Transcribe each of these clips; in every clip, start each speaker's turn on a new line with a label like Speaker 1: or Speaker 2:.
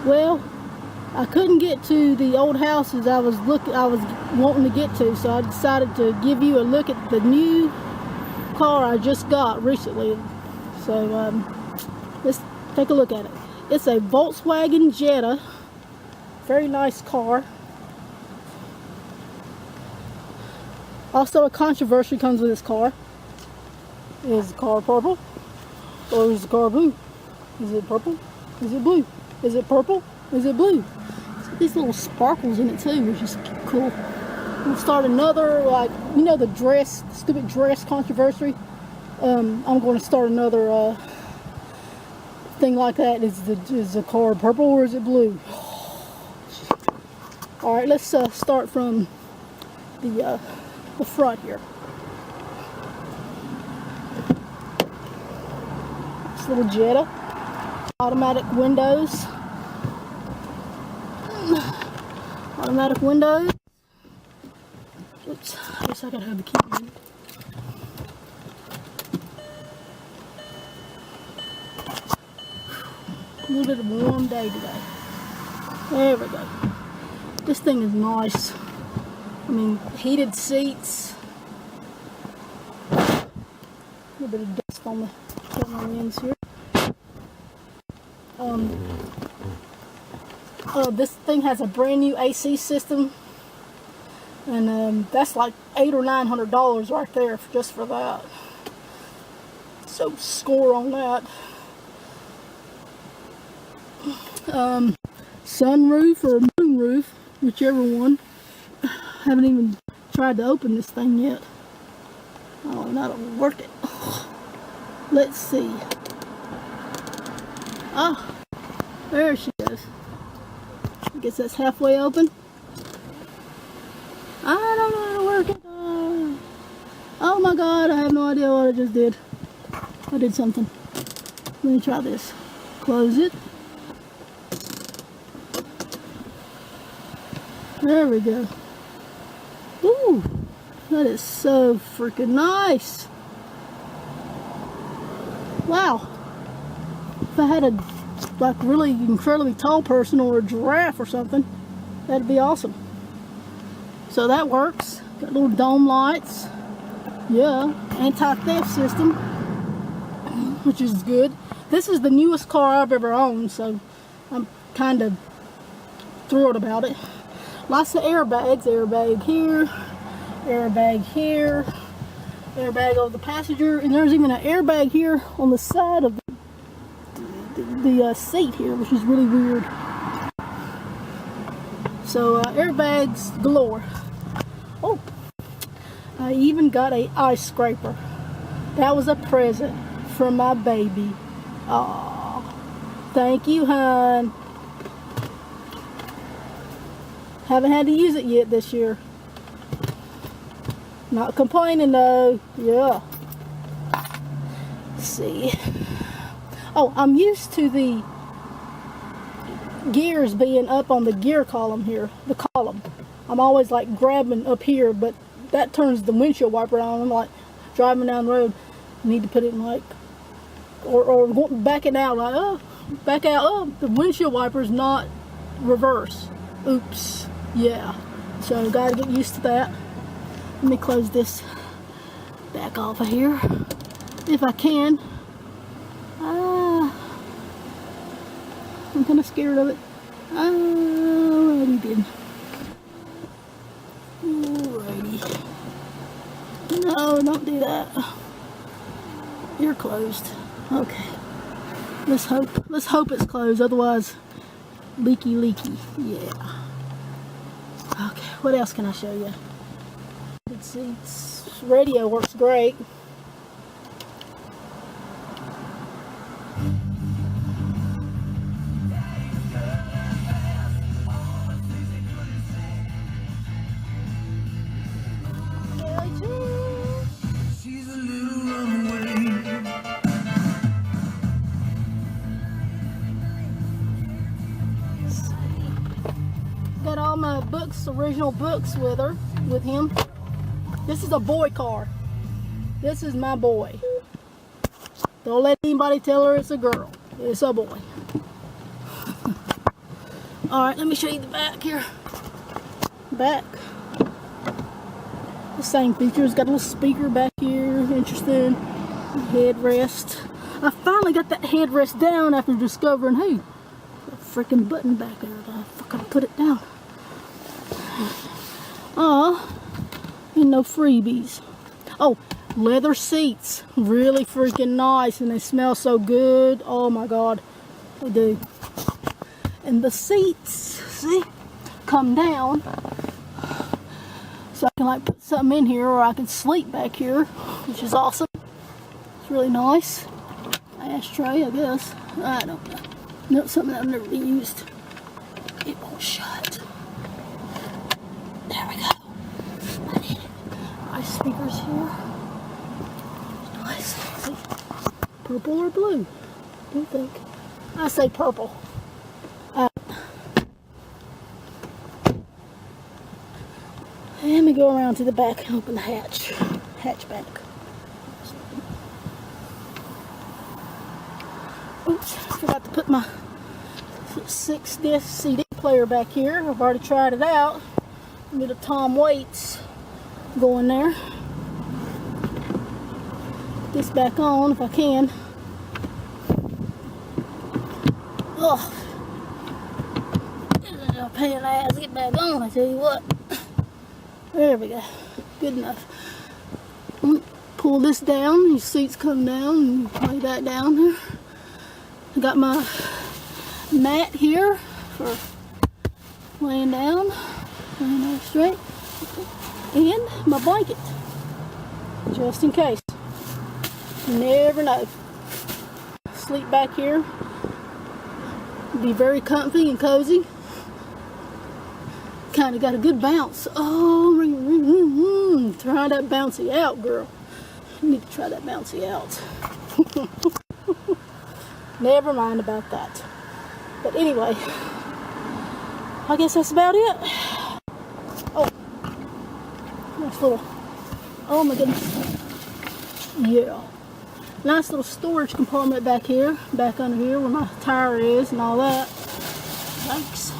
Speaker 1: Well, I couldn't get to the old houses I was wanting to get to, so I decided to give you a look at the new car I just got recently. So let's take a look at it. It's a Volkswagen Jetta. Very nice car. Also, a controversy comes with this car. Is the car purple? Or is the car blue? Is it purple? Is it blue? Is it purple? Is it blue? It's got these little sparkles in it too, which is cool. We'll start another, like, you know, the stupid dress controversy. I'm going to start another thing like that. Is the car purple or is it blue? All right, let's start from the front here. This little Jetta, automatic windows. Automatic windows. Oops, I guess I gotta have the key in. A little bit of a warm day today. There we go. This thing is nice. I mean, heated seats. A little bit of dust on the ends here. This thing has a brand new AC system, and that's like $800 or $900 right there just for that. So score on that. Sunroof or moonroof, whichever one. Haven't even tried to open this thing yet. Oh, that'll work it. Let's see. Ah, there she goes. I guess that's halfway open. I don't know how to work it. Oh my God, I have no idea what I just did. I did something. Let me try this. Close it. There we go. Ooh, that is so freaking nice. Wow. If I had a like really incredibly tall person or a giraffe or something, that'd be awesome. So that works. Got little dome lights. Yeah, anti-theft system, which is good. This is the newest car I've ever owned, so I'm kind of thrilled about it. Lots of airbags. Airbag here, airbag here, airbag over the passenger, and there's even an airbag here on the side of the seat here, which is really weird. So airbags galore. Oh, I even got a ice scraper. That was a present from my baby. Oh, thank you, hon. Haven't had to use it yet this year. Not complaining though. Yeah. Let's see. Oh, I'm used to the gears being up on the gear column here. The column. I'm always like grabbing up here, but that turns the windshield wiper on. I'm like driving down the road. I need to put it in like, or backing out like, oh, back out. Oh, the windshield wiper's not reverse. Oops. Yeah. So gotta get used to that. Let me close this back off of here if I can. I'm kind of scared of it. Alrighty then. Alrighty. No, don't do that. You're closed. Okay. Let's hope it's closed. Otherwise, leaky. Yeah. Okay. What else can I show you? Good seats. Radio works great. Got all my books, original books with him. This is a boy car. This is my boy. Don't let anybody tell her it's a girl. It's a boy. Alright, let me show you the back here. Back. The same features. Got a little speaker back here. Interesting. Headrest. I finally got that headrest down after discovering, hey, a freaking button back there. I fucking put it down. And no freebies. Oh, leather seats. Really freaking nice, and they smell so good. Oh my god, they do. And the seats, see, come down, so I can like put something in here, or I can sleep back here, which is awesome. It's really nice. Ashtray, I guess. I don't know. No, something I've never used. It won't shut. There we go. I need it. Nice speakers here. Nice. See? Purple or blue? What do you think? I say purple. Let me go around to the back and open the hatchback. Oops, forgot to put my 6-disc CD player back here. I've already tried it out. Get a Tom Waits going there. Put this back on if I can. Oh, a pain in the ass to get back on, I tell you what. There we go. Good enough. Pull this down. These seats come down and lay that down there. I got my mat here for laying down straight, and my blanket, just in case. You never know. Sleep back here. Be very comfy and cozy. Kind of got a good bounce. Oh, try that bouncy out, girl. You need to try that bouncy out. Never mind about that. But anyway, I guess that's about it. Oh, nice little, oh my goodness. Yeah. Nice little storage compartment back here, back under here where my tire is and all that. Thanks.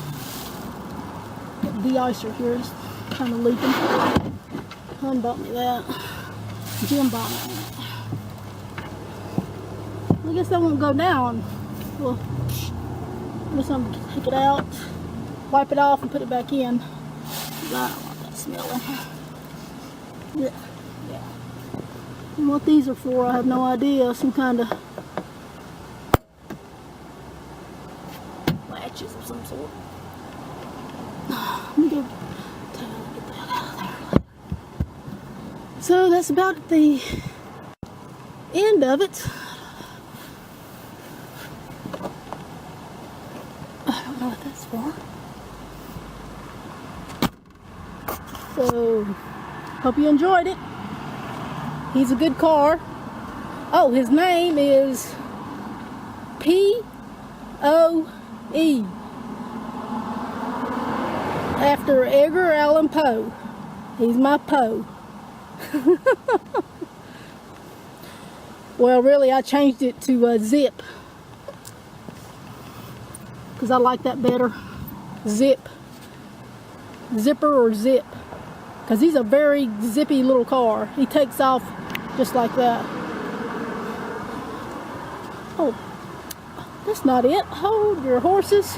Speaker 1: De-icer here is kind of leaking. Hun bought me that. Jim bought me that. I guess that won't go down. Well, I'm just going to take it out, wipe it off, and put it back in. I don't want that smelling. Yeah. And what these are for, I have no idea. Some kind of latches of some sort. Let me get that out of there. So that's about the end of it. I don't know what that's for. So, hope you enjoyed it. He's a good car. Oh, his name is P.O.E. after Edgar Allan Poe. He's my Poe. Well, really, I changed it to Zip, because I like that better. Zip. Zipper or Zip. Because he's a very zippy little car. He takes off just like that. Oh, that's not it. Hold your horses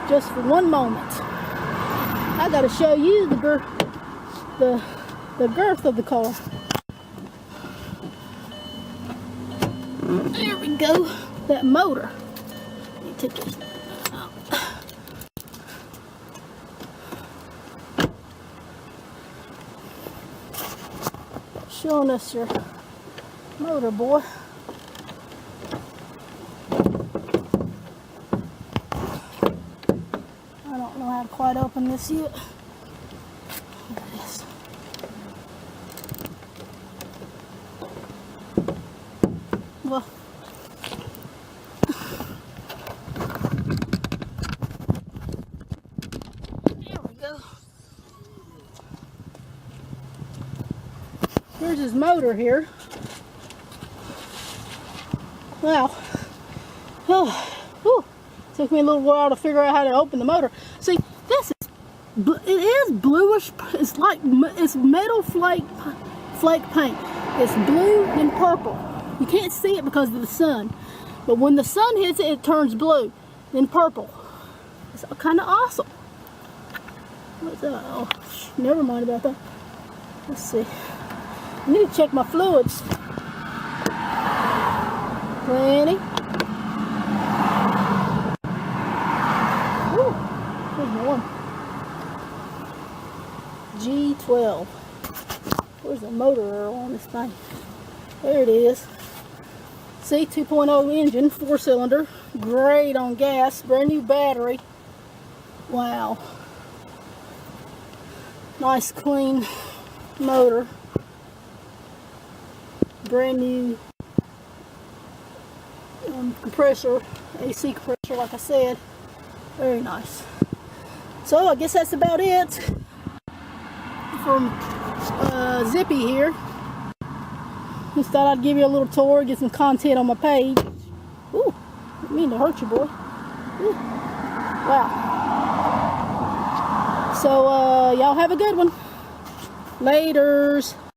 Speaker 1: just for one moment. I gotta show you the girth of the car. There we go. That motor. Let me take this out. Showing us your motor, boy. I don't know how to quite open this yet. There it is. Well, there we go. Here's his motor here. Wow. Oh, Took me a little while to figure out how to open the motor. See, this is, it is bluish. It's like, it's metal flake paint. It's blue and purple. You can't see it because of the sun. But when the sun hits it, it turns blue, then purple. It's kind of awesome. What's that? Oh, never mind about that. Let's see. I need to check my fluids. Plenty. Ooh, there's one. G12. Where's the motor on this thing? There it is. See, 2.0 engine, 4-cylinder, great on gas, brand new battery. Wow. Nice clean motor. Brand new compressor, AC compressor, like I said. Very nice. So I guess that's about it from Zippy here. Just thought I'd give you a little tour, get some content on my page. Ooh, didn't mean to hurt you, boy. Ooh. Wow. So y'all have a good one. Laters.